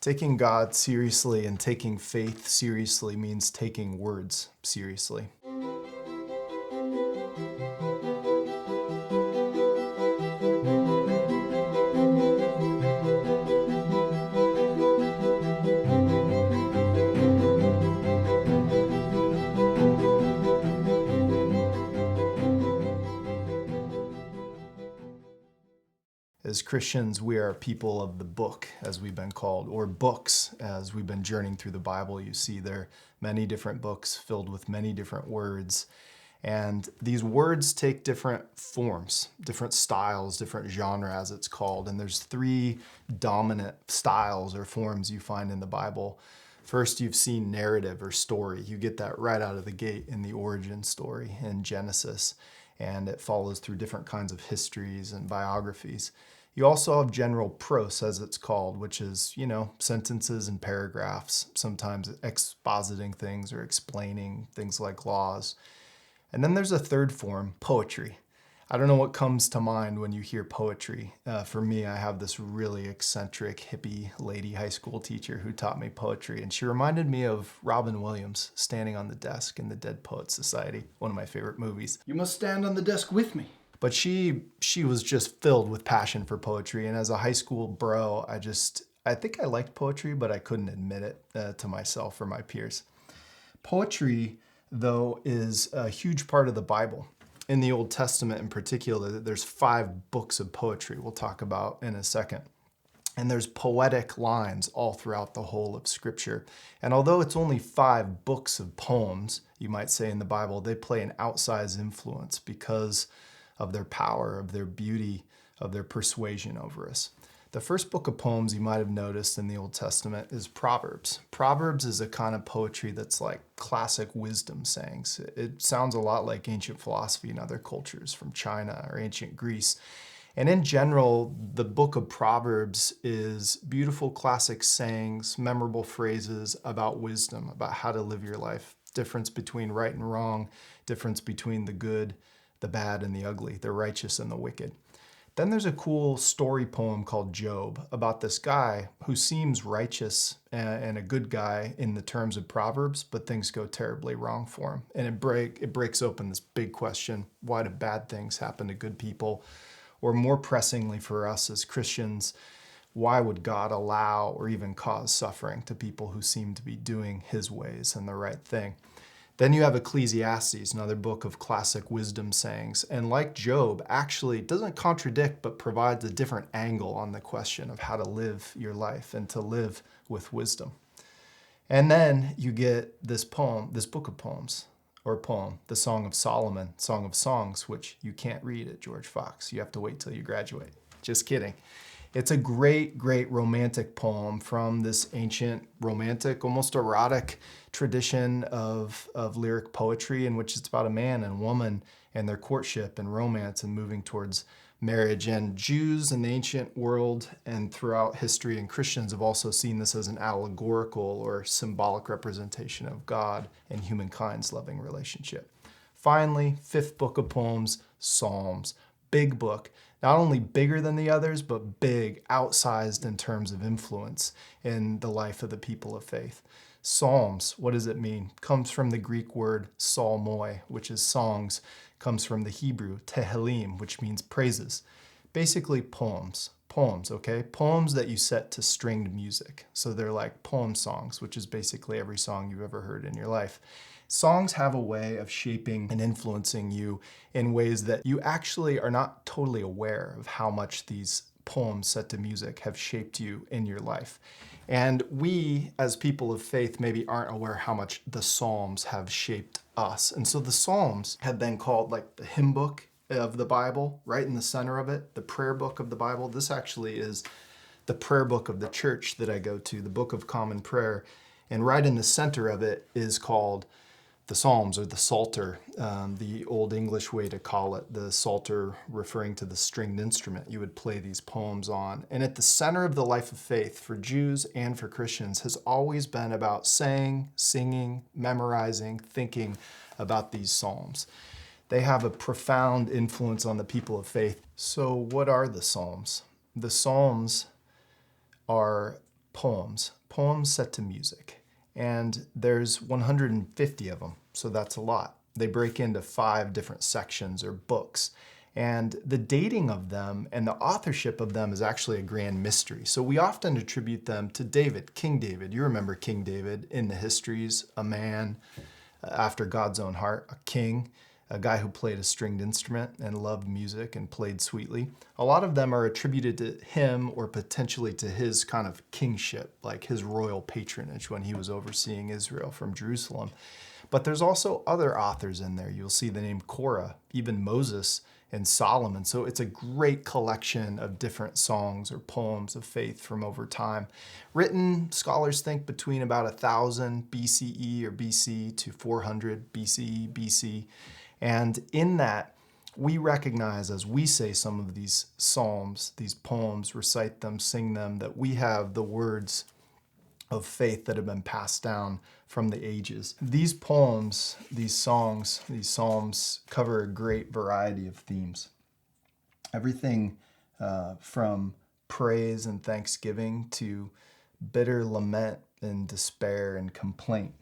Taking God seriously and taking faith seriously means taking words seriously. As Christians, we are people of the book, as we've been called, or books, as we've been journeying through the Bible. You see there are many different books filled with many different words. And these words take different forms, different styles, different genre, as it's called. And there's three dominant styles or forms you find in the Bible. First, you've seen narrative or story. You get that right out of the gate in the origin story in Genesis. And it follows through different kinds of histories and biographies. You also have general prose, as it's called, which is, sentences and paragraphs, sometimes expositing things or explaining things like laws. And then there's a third form, poetry. I don't know what comes to mind when you hear poetry. For me, I have this really eccentric, hippie lady high school teacher who taught me poetry, and she reminded me of Robin Williams standing on the desk in the Dead Poets Society, one of my favorite movies. You must stand on the desk with me. But she was just filled with passion for poetry, and as a high school bro, I think I liked poetry, but I couldn't admit it to myself or my peers. Poetry, though, is a huge part of the Bible. In the Old Testament in particular, there's 5 books of poetry we'll talk about in a second. And there's poetic lines all throughout the whole of Scripture. And although it's only 5 books of poems, you might say in the Bible, they play an outsized influence because of their power, of their beauty, of their persuasion over us. The first book of poems you might have noticed in the Old Testament is Proverbs. Proverbs is a kind of poetry that's like classic wisdom sayings. It sounds a lot like ancient philosophy in other cultures from China or ancient Greece. And in general, the book of Proverbs is beautiful classic sayings, memorable phrases about wisdom, about how to live your life, difference between right and wrong, difference between the good, the bad, and the ugly, the righteous and the wicked. Then there's a cool story poem called Job about this guy who seems righteous and a good guy in the terms of Proverbs, but things go terribly wrong for him. And it breaks open this big question: why do bad things happen to good people? Or more pressingly for us as Christians, why would God allow or even cause suffering to people who seem to be doing his ways and the right thing? Then you have Ecclesiastes, another book of classic wisdom sayings. And like Job, actually doesn't contradict, but provides a different angle on the question of how to live your life and to live with wisdom. And then you get this book of poems, or poem, the Song of Solomon, Song of Songs, which you can't read at George Fox. You have to wait till you graduate. Just kidding. It's a great, great romantic poem from this ancient romantic, almost erotic tradition of lyric poetry in which it's about a man and woman and their courtship and romance and moving towards marriage. And Jews in the ancient world and throughout history and Christians have also seen this as an allegorical or symbolic representation of God and humankind's loving relationship. Finally, 5th book of poems, Psalms. Big book. Not only bigger than the others, but big, outsized in terms of influence in the life of the people of faith. Psalms, what does it mean? Comes from the Greek word psalmoi, which is songs, comes from the Hebrew tehillim, which means praises. Basically poems, okay? Poems that you set to stringed music. So they're like poem songs, which is basically every song you've ever heard in your life. Songs have a way of shaping and influencing you in ways that you actually are not totally aware of how much these poems set to music have shaped you in your life. And we, as people of faith, maybe aren't aware how much the Psalms have shaped us. And so the Psalms have been called like the hymn book of the Bible, right in the center of it, the prayer book of the Bible. This actually is the prayer book of the church that I go to, the Book of Common Prayer. And right in the center of it is called the Psalms, or the Psalter, the Old English way to call it, the Psalter referring to the stringed instrument you would play these poems on. And at the center of the life of faith for Jews and for Christians has always been about saying, singing, memorizing, thinking about these Psalms. They have a profound influence on the people of faith. So what are the Psalms? The Psalms are poems set to music. And there's 150 of them, so that's a lot. They break into 5 different sections or books. And the dating of them and the authorship of them is actually a grand mystery. So we often attribute them to David, King David. You remember King David in the histories, a man after God's own heart, a king, a guy who played a stringed instrument and loved music and played sweetly. A lot of them are attributed to him or potentially to his kind of kingship, like his royal patronage when he was overseeing Israel from Jerusalem. But there's also other authors in there. You'll see the name Korah, even Moses and Solomon. So it's a great collection of different songs or poems of faith from over time. Written, scholars think, between about 1000 BCE or BC to 400 BCE, BC. And in that, we recognize as we say some of these psalms, these poems, recite them, sing them, that we have the words of faith that have been passed down from the ages. These poems, these songs, these psalms cover a great variety of themes. Everything from praise and thanksgiving to bitter lament and despair and complaint.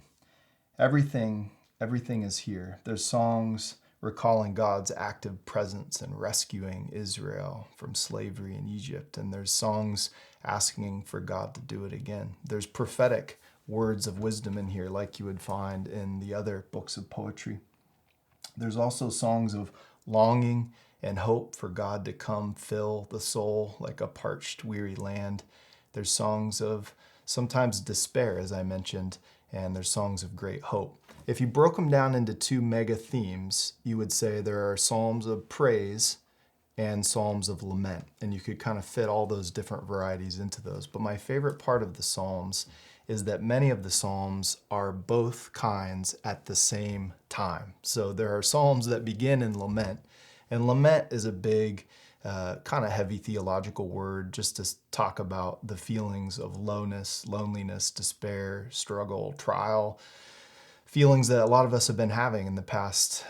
Everything is here. There's songs recalling God's active presence in rescuing Israel from slavery in Egypt. And there's songs asking for God to do it again. There's prophetic words of wisdom in here, like you would find in the other books of poetry. There's also songs of longing and hope for God to come fill the soul like a parched, weary land. There's songs of sometimes despair, as I mentioned, and there's songs of great hope. If you broke them down into 2 mega themes, you would say there are psalms of praise and psalms of lament, and you could kind of fit all those different varieties into those. But my favorite part of the psalms is that many of the psalms are both kinds at the same time. So there are psalms that begin in lament, and lament is a big, kind of heavy theological word just to talk about the feelings of lowness, loneliness, despair, struggle, trial, feelings that a lot of us have been having in the past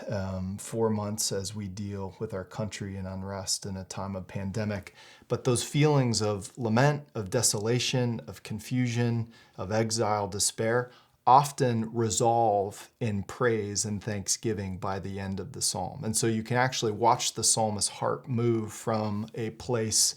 4 months as we deal with our country in unrest in a time of pandemic. But those feelings of lament, of desolation, of confusion, of exile, despair, often resolve in praise and thanksgiving by the end of the psalm. And so you can actually watch the psalmist's heart move from a place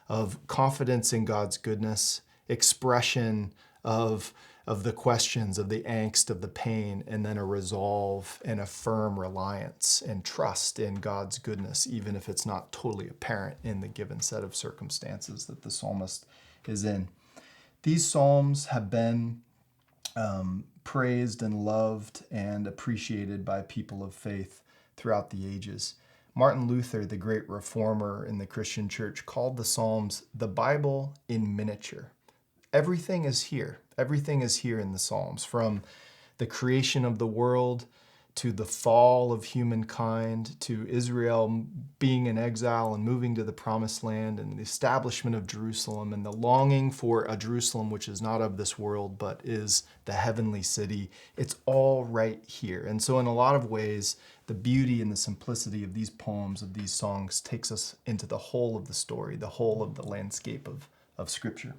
of confidence in God's goodness, expression of the questions, of the angst, of the pain, and then a resolve and a firm reliance and trust in God's goodness, even if it's not totally apparent in the given set of circumstances that the psalmist is in. These psalms have been praised and loved and appreciated by people of faith throughout the ages. Martin Luther, the great reformer in the Christian church, called the Psalms the Bible in miniature. Everything is here. Everything is here in the Psalms, from the creation of the world to the fall of humankind, to Israel being in exile and moving to the promised land, and the establishment of Jerusalem, and the longing for a Jerusalem which is not of this world but is the heavenly city. It's all right here. And so in a lot of ways, the beauty and the simplicity of these poems, of these songs, takes us into the whole of the story, the whole of the landscape of Scripture.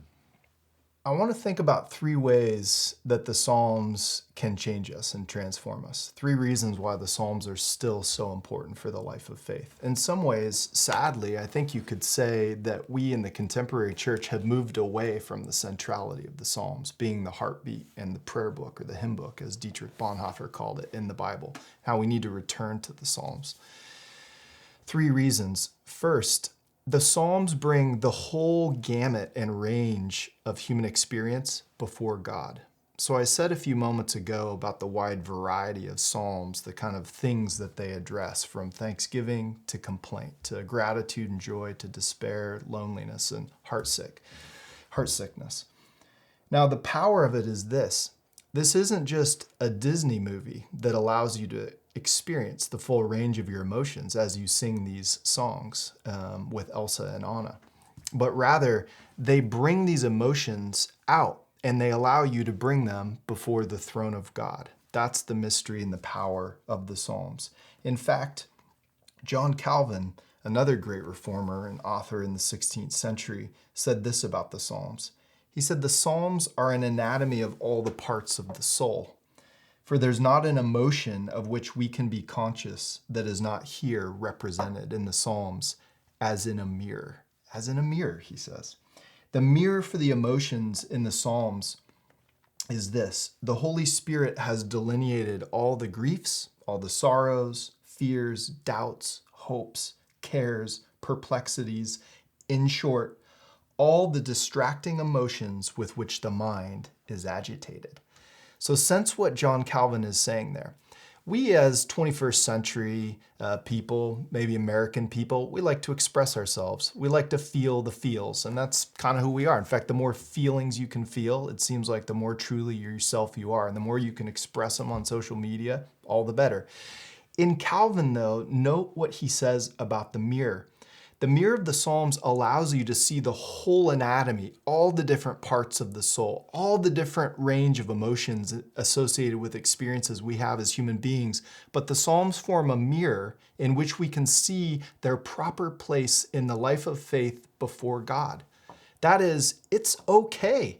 I want to think about 3 ways that the Psalms can change us and transform us. 3 reasons why the Psalms are still so important for the life of faith. In some ways, sadly, I think you could say that we in the contemporary church have moved away from the centrality of the Psalms, being the heartbeat and the prayer book or the hymn book, as Dietrich Bonhoeffer called it in the Bible, how we need to return to the Psalms. 3 reasons. First, the Psalms bring the whole gamut and range of human experience before God. So I said a few moments ago about the wide variety of Psalms, the kind of things that they address, from thanksgiving to complaint, to gratitude and joy, to despair, loneliness, and heartsickness. Now, the power of it is this. This isn't just a Disney movie that allows you to experience the full range of your emotions as you sing these songs with Elsa and Anna. But rather, they bring these emotions out and they allow you to bring them before the throne of God. That's the mystery and the power of the Psalms. In fact, John Calvin, another great reformer and author in the 16th century, said this about the Psalms. He said, the Psalms are an anatomy of all the parts of the soul. For there's not an emotion of which we can be conscious that is not here represented in the Psalms as in a mirror. As in a mirror, he says. The mirror for the emotions in the Psalms is this: the Holy Spirit has delineated all the griefs, all the sorrows, fears, doubts, hopes, cares, perplexities, in short, all the distracting emotions with which the mind is agitated. So sense what John Calvin is saying there. We as 21st century people, maybe American people, we like to express ourselves. We like to feel the feels, and that's kind of who we are. In fact, the more feelings you can feel, it seems like the more truly yourself you are, and the more you can express them on social media, all the better. In Calvin, though, note what he says about the mirror. The mirror of the Psalms allows you to see the whole anatomy, all the different parts of the soul, all the different range of emotions associated with experiences we have as human beings. But the Psalms form a mirror in which we can see their proper place in the life of faith before God. That is, it's okay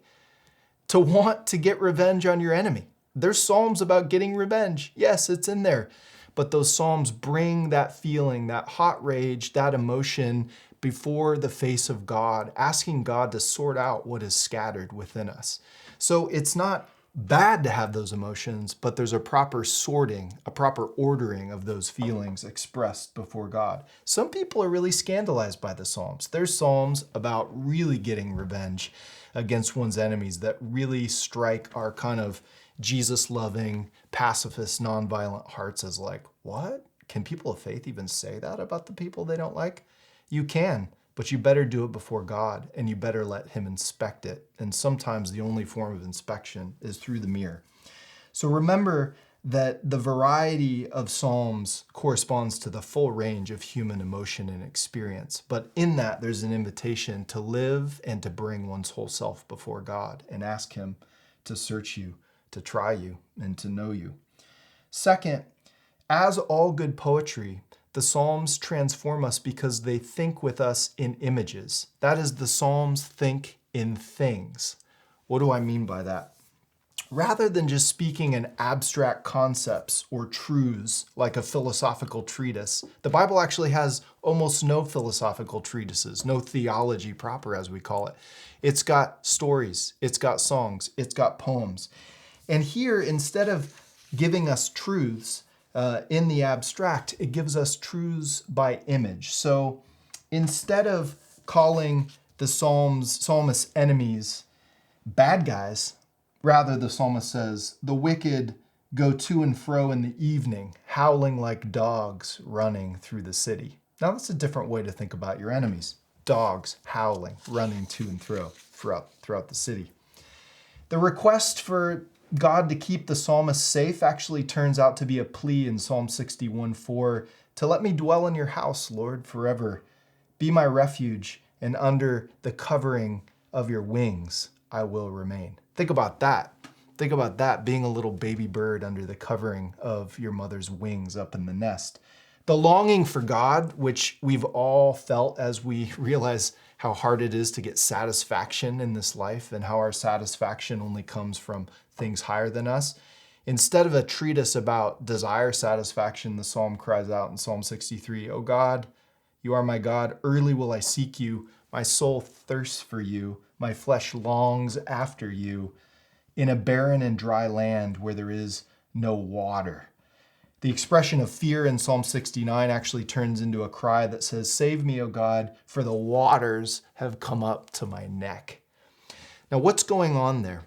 to want to get revenge on your enemy. There's Psalms about getting revenge. Yes, it's in there. But those Psalms bring that feeling, that hot rage, that emotion before the face of God, asking God to sort out what is scattered within us. So it's not bad to have those emotions, but there's a proper sorting, a proper ordering of those feelings expressed before God. Some people are really scandalized by the Psalms. There's Psalms about really getting revenge against one's enemies that really strike our kind of Jesus-loving, pacifist, nonviolent hearts as like, what? Can people of faith even say that about the people they don't like? You can, but you better do it before God, and you better let him inspect it. And sometimes the only form of inspection is through the mirror. So remember that the variety of Psalms corresponds to the full range of human emotion and experience. But in that, there's an invitation to live and to bring one's whole self before God and ask him to search you, to try you, and to know you. Second, as all good poetry, the Psalms transform us because they think with us in images. That is, the Psalms think in things. What do I mean by that? Rather than just speaking in abstract concepts or truths like a philosophical treatise, the Bible actually has almost no philosophical treatises, no theology proper, as we call it. It's got stories, it's got songs, it's got poems. And here, instead of giving us truths in the abstract, it gives us truths by image. So instead of calling the psalmist's enemies bad guys, rather the psalmist says, the wicked go to and fro in the evening, howling like dogs running through the city. Now that's a different way to think about your enemies. Dogs howling, running to and fro throughout the city. The request for God to keep the psalmist safe actually turns out to be a plea in Psalm 61:4 to let me dwell in your house, Lord, forever. Be my refuge, and under the covering of your wings I will remain. Think about that. Think about that, being a little baby bird under the covering of your mother's wings up in the nest. The longing for God, which we've all felt as we realize how hard it is to get satisfaction in this life and how our satisfaction only comes from things higher than us. Instead of a treatise about desire satisfaction, the psalm cries out in Psalm 63, "O God, you are my God, early will I seek you. My soul thirsts for you. My flesh longs after you in a barren and dry land where there is no water." The expression of fear in Psalm 69 actually turns into a cry that says, "Save me, O God, for the waters have come up to my neck." Now, what's going on there?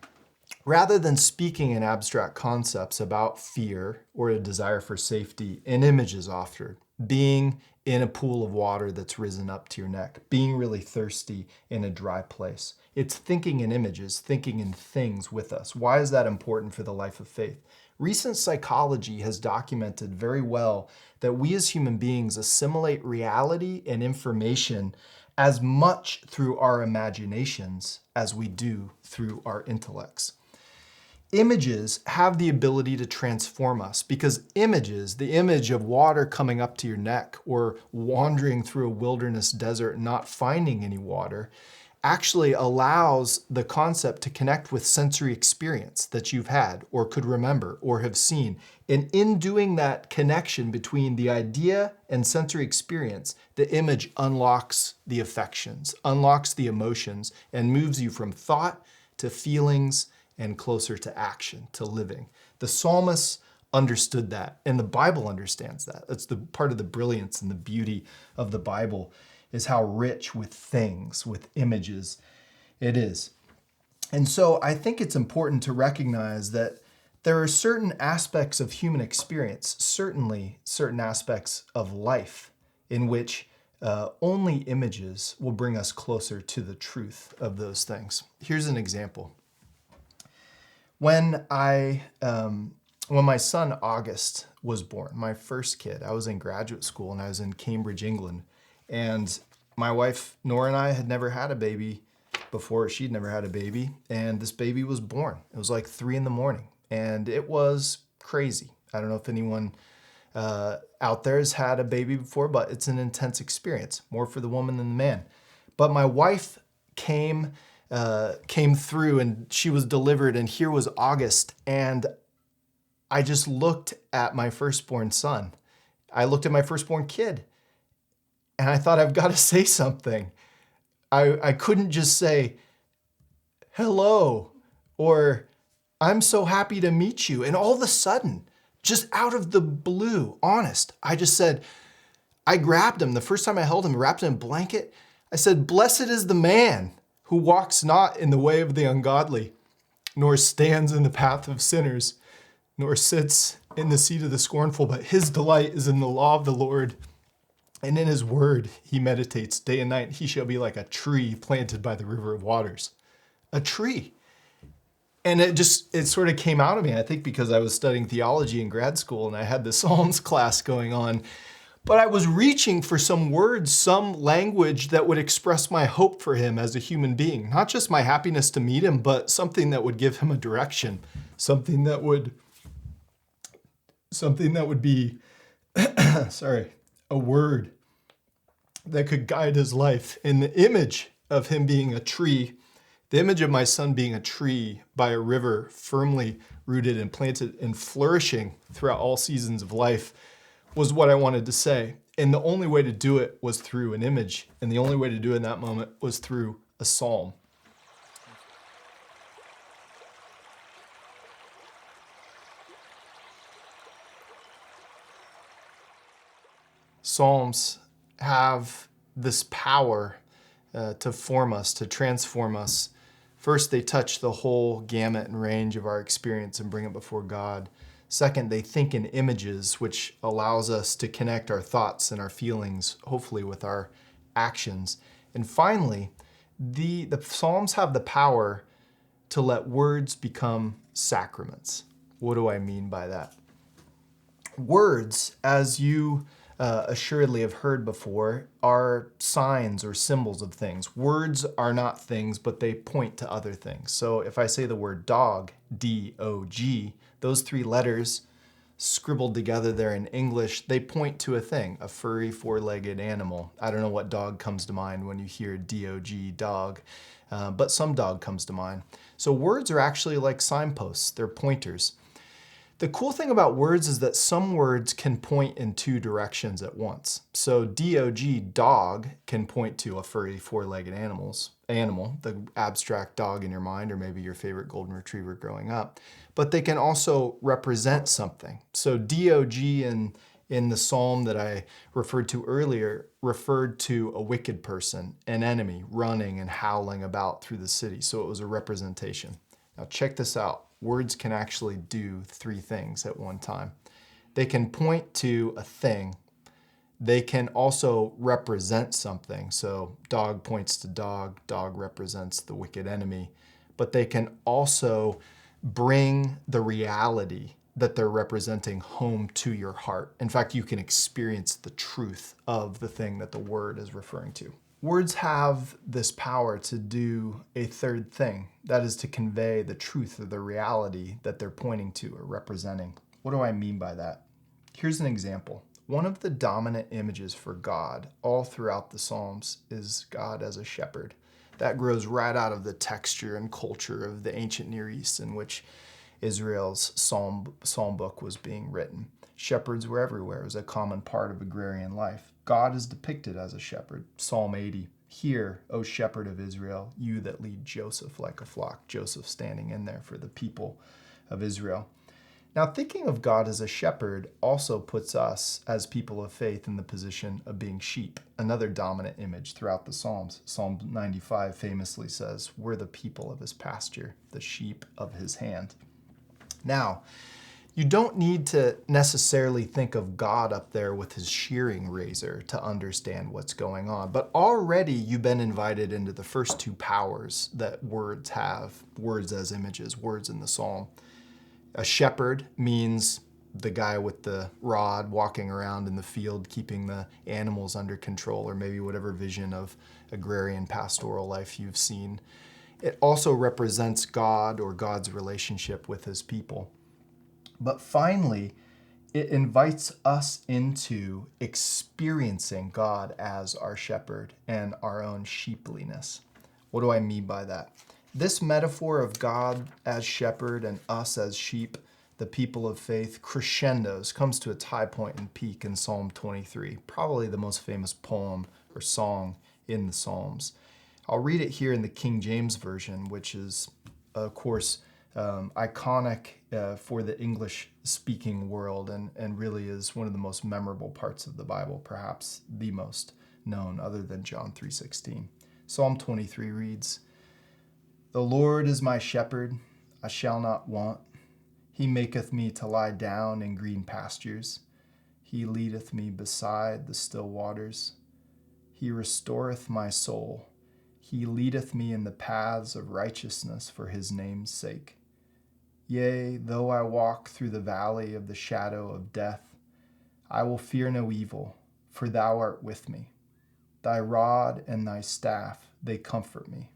Rather than speaking in abstract concepts about fear or a desire for safety, an image is offered. Being in a pool of water that's risen up to your neck, being really thirsty in a dry place. It's thinking in images, thinking in things with us. Why is that important for the life of faith? Recent psychology has documented very well that we as human beings assimilate reality and information as much through our imaginations as we do through our intellects. Images have the ability to transform us because images, the image of water coming up to your neck or wandering through a wilderness desert and not finding any water, actually allows the concept to connect with sensory experience that you've had or could remember or have seen. And in doing that connection between the idea and sensory experience, the image unlocks the affections, unlocks the emotions, and moves you from thought to feelings and closer to action, to living. The psalmist understood that, and the Bible understands that. That's the part of the brilliance and the beauty of the Bible, is how rich with things, with images it is. And so I think it's important to recognize that there are certain aspects of human experience, certainly certain aspects of life, in which only images will bring us closer to the truth of those things. Here's an example. When my son August was born, my first kid, I was in graduate school and I was in Cambridge, England. And my wife, Nora, and I had never had a baby before. She'd never had a baby. And this baby was born. It was like 3 a.m. And it was crazy. I don't know if anyone out there has had a baby before, but it's an intense experience, more for the woman than the man. But my wife came through and she was delivered, and here was August. And I just looked at my firstborn son. I looked at my firstborn kid. And I thought, I've got to say something. I couldn't just say, hello, or I'm so happy to meet you. And all of a sudden, just out of the blue, honest, I just said, I grabbed him. The first time I held him, wrapped him in a blanket, I said, blessed is the man who walks not in the way of the ungodly, nor stands in the path of sinners, nor sits in the seat of the scornful, but his delight is in the law of the Lord. And in his word, he meditates day and night. He shall be like a tree planted by the river of waters. A tree. And it sort of came out of me, I think, because I was studying theology in grad school and I had the Psalms class going on. But I was reaching for some words, some language that would express my hope for him as a human being. Not just my happiness to meet him, but something that would give him a direction. Something that would be, a word that could guide his life. In the image of him being a tree, the image of my son being a tree by a river, firmly rooted and planted and flourishing throughout all seasons of life, was what I wanted to say. And the only way to do it was through an image. And the only way to do it in that moment was through a psalm. Psalms have this power to form us, to transform us. First, they touch the whole gamut and range of our experience and bring it before God. Second, they think in images, which allows us to connect our thoughts and our feelings, hopefully with our actions. And finally, the Psalms have the power to let words become sacraments. What do I mean by that? Words, as you assuredly have heard before, are signs or symbols of things. Words are not things, but they point to other things. So if I say the word dog, D-O-G, those 3 letters scribbled together there in English, they point to a thing, a furry 4-legged animal. I don't know what dog comes to mind when you hear D-O-G, dog, but some dog comes to mind. So words are actually like signposts, they're pointers. The cool thing about words is that some words can point in 2 directions at once. So D-O-G, dog, can point to a furry 4-legged animal, the abstract dog in your mind, or maybe your favorite golden retriever growing up. But they can also represent something. So D-O-G in the psalm that I referred to earlier referred to a wicked person, an enemy, running and howling about through the city. So it was a representation. Now check this out. Words can actually do 3 things at one time. They can point to a thing. They can also represent something. So dog points to dog, dog represents the wicked enemy. But they can also bring the reality that they're representing home to your heart. In fact, you can experience the truth of the thing that the word is referring to. Words have this power to do a 3rd thing, that is to convey the truth of the reality that they're pointing to or representing. What do I mean by that? Here's an example. One of the dominant images for God all throughout the Psalms is God as a shepherd. That grows right out of the texture and culture of the ancient Near East in which Israel's psalm book was being written. Shepherds were everywhere. It was a common part of agrarian life. God is depicted as a shepherd. Psalm 80. Hear, O shepherd of Israel, you that lead Joseph like a flock. Joseph standing in there for the people of Israel. Now, thinking of God as a shepherd also puts us as people of faith in the position of being sheep, another dominant image throughout the Psalms. Psalm 95 famously says, we're the people of his pasture, the sheep of his hand. Now, you don't need to necessarily think of God up there with his shearing razor to understand what's going on, but already you've been invited into the first two powers that words have, words as images, words in the Psalm. A shepherd means the guy with the rod walking around in the field, keeping the animals under control, or maybe whatever vision of agrarian pastoral life you've seen. It also represents God or God's relationship with his people. But finally, it invites us into experiencing God as our shepherd and our own sheepliness. What do I mean by that? This metaphor of God as shepherd and us as sheep, the people of faith, crescendos, comes to its high point and peak in Psalm 23, probably the most famous poem or song in the Psalms. I'll read it here in the King James Version, which is, of course, iconic for the English-speaking world and really is one of the most memorable parts of the Bible, perhaps the most known other than John 3:16. Psalm 23 reads, The Lord is my shepherd, I shall not want. He maketh me to lie down in green pastures. He leadeth me beside the still waters. He restoreth my soul. He leadeth me in the paths of righteousness for his name's sake. Yea, though I walk through the valley of the shadow of death, I will fear no evil, for thou art with me. Thy rod and thy staff, they comfort me.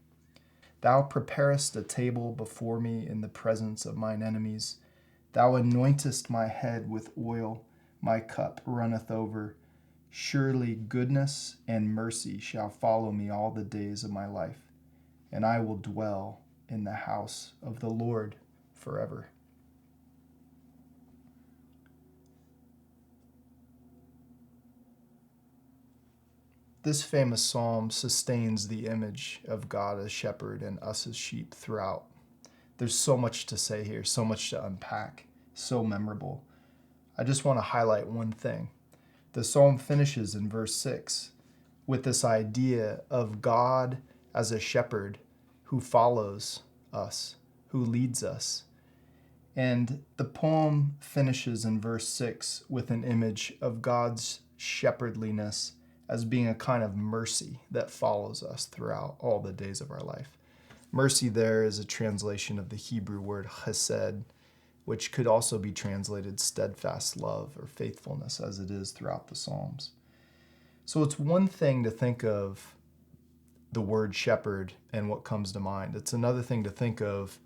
Thou preparest a table before me in the presence of mine enemies. Thou anointest my head with oil, my cup runneth over. Surely goodness and mercy shall follow me all the days of my life, and I will dwell in the house of the Lord forever. This famous psalm sustains the image of God as shepherd and us as sheep throughout. There's so much to say here, so much to unpack, so memorable. I just want to highlight one thing. The psalm finishes in verse 6 with this idea of God as a shepherd who follows us, who leads us. And the poem finishes in verse 6 with an image of God's shepherdliness as being a kind of mercy that follows us throughout all the days of our life. Mercy there is a translation of the Hebrew word chesed, which could also be translated steadfast love or faithfulness, as it is throughout the Psalms. So it's one thing to think of the word shepherd and what comes to mind. It's another thing to think of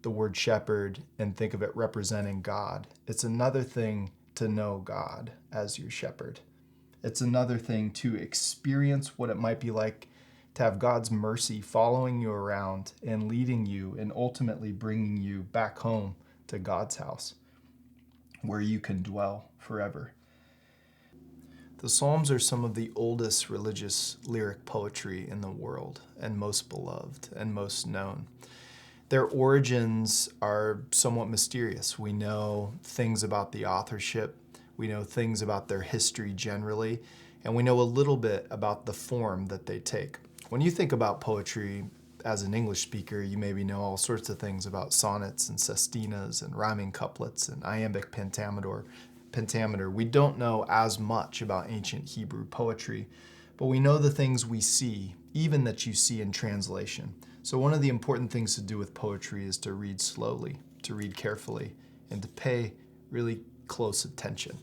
the word shepherd and think of it representing God. It's another thing to know God as your shepherd. It's another thing to experience what it might be like to have God's mercy following you around and leading you and ultimately bringing you back home to God's house where you can dwell forever. The Psalms are some of the oldest religious lyric poetry in the world and most beloved and most known. Their origins are somewhat mysterious. We know things about the authorship, we know things about their history generally, and we know a little bit about the form that they take. When you think about poetry as an English speaker, you maybe know all sorts of things about sonnets and sestinas and rhyming couplets and iambic pentameter. We don't know as much about ancient Hebrew poetry, but we know the things we see, even that you see in translation. So one of the important things to do with poetry is to read slowly, to read carefully, and to pay really close attention.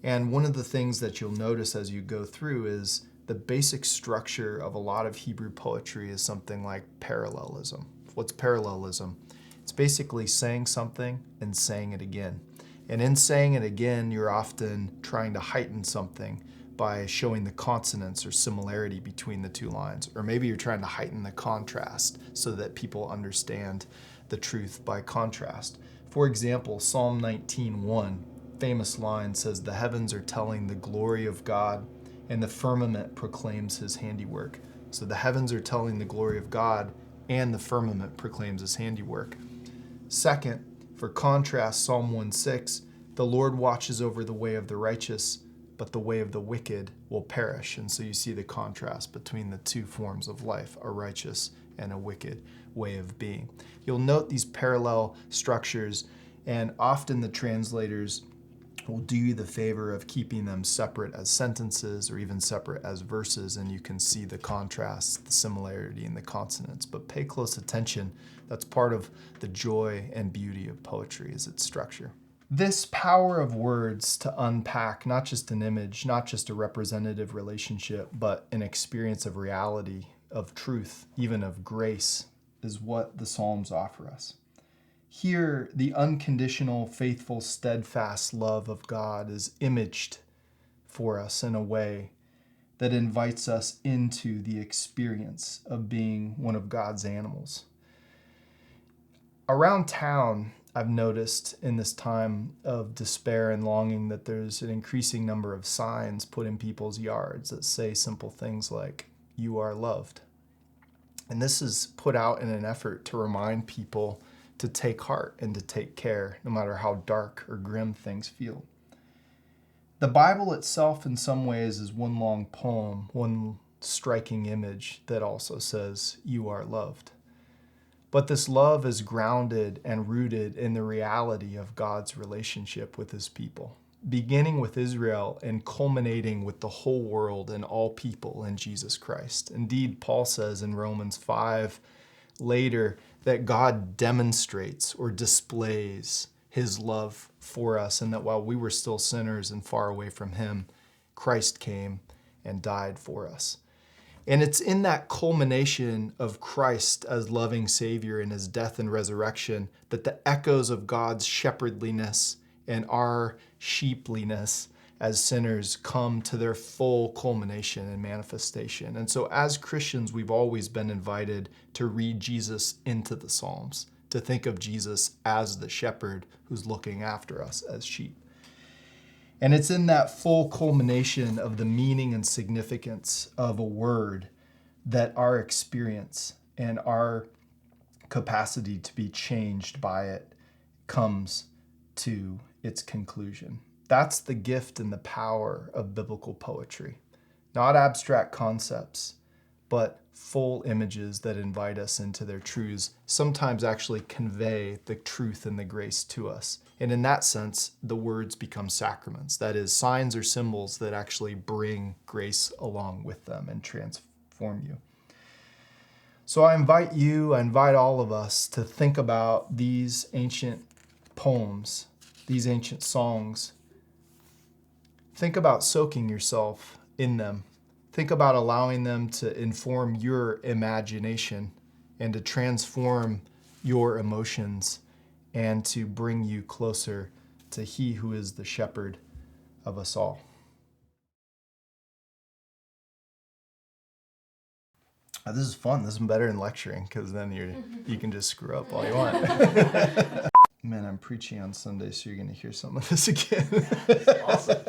And one of the things that you'll notice as you go through is the basic structure of a lot of Hebrew poetry is something like parallelism. What's parallelism? It's basically saying something and saying it again. And in saying it again, you're often trying to heighten something by showing the consonance or similarity between the two lines. Or maybe you're trying to heighten the contrast so that people understand the truth by contrast. For example, Psalm 19:1, famous line says, "The heavens are telling the glory of God, and the firmament proclaims his handiwork." So the heavens are telling the glory of God, and the firmament proclaims his handiwork. Second, for contrast, Psalm 1:6, "The Lord watches over the way of the righteous, but the way of the wicked will perish." And so you see the contrast between the two forms of life, a righteous and a wicked way of being. You'll note these parallel structures, and often the translators will do you the favor of keeping them separate as sentences or even separate as verses, and you can see the contrast, the similarity in the consonants. But pay close attention. That's part of the joy and beauty of poetry, is its structure. This power of words to unpack not just an image, not just a representative relationship, but an experience of reality, of truth, even of grace, is what the Psalms offer us. Here, the unconditional, faithful, steadfast love of God is imaged for us in a way that invites us into the experience of being one of God's animals. Around town, I've noticed in this time of despair and longing that there's an increasing number of signs put in people's yards that say simple things like, "You are loved." And this is put out in an effort to remind people to take heart and to take care, no matter how dark or grim things feel. The Bible itself, in some ways, is one long poem, one striking image that also says, "You are loved." But this love is grounded and rooted in the reality of God's relationship with his people, beginning with Israel and culminating with the whole world and all people in Jesus Christ. Indeed, Paul says in Romans 5 later that God demonstrates or displays his love for us, and that while we were still sinners and far away from him, Christ came and died for us. And it's in that culmination of Christ as loving Savior in his death and resurrection that the echoes of God's shepherdliness and our sheepliness as sinners come to their full culmination and manifestation. And so as Christians, we've always been invited to read Jesus into the Psalms, to think of Jesus as the shepherd who's looking after us as sheep. And it's in that full culmination of the meaning and significance of a word that our experience and our capacity to be changed by it comes to its conclusion. That's the gift and the power of biblical poetry. Not abstract concepts, but full images that invite us into their truths, sometimes actually convey the truth and the grace to us. And in that sense, the words become sacraments. That is, signs or symbols that actually bring grace along with them and transform you. So I invite all of us to think about these ancient poems, these ancient songs. Think about soaking yourself in them. Think about allowing them to inform your imagination and to transform your emotions and to bring you closer to He who is the shepherd of us all. This is fun. This is better than lecturing because then you can just screw up all you want. Man, I'm preaching on Sunday, so you're going to hear some of this again. Awesome.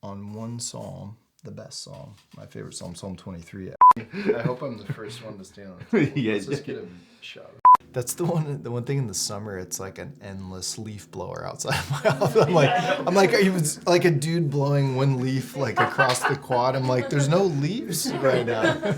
On one psalm, the best psalm, my favorite psalm, Psalm 23. I hope I'm the first one to stand on the table. Let's just get a shot. That's the one thing in the summer, it's like an endless leaf blower outside my office. I'm like, are you like a dude blowing one leaf like across the quad? I'm like, there's no leaves right now.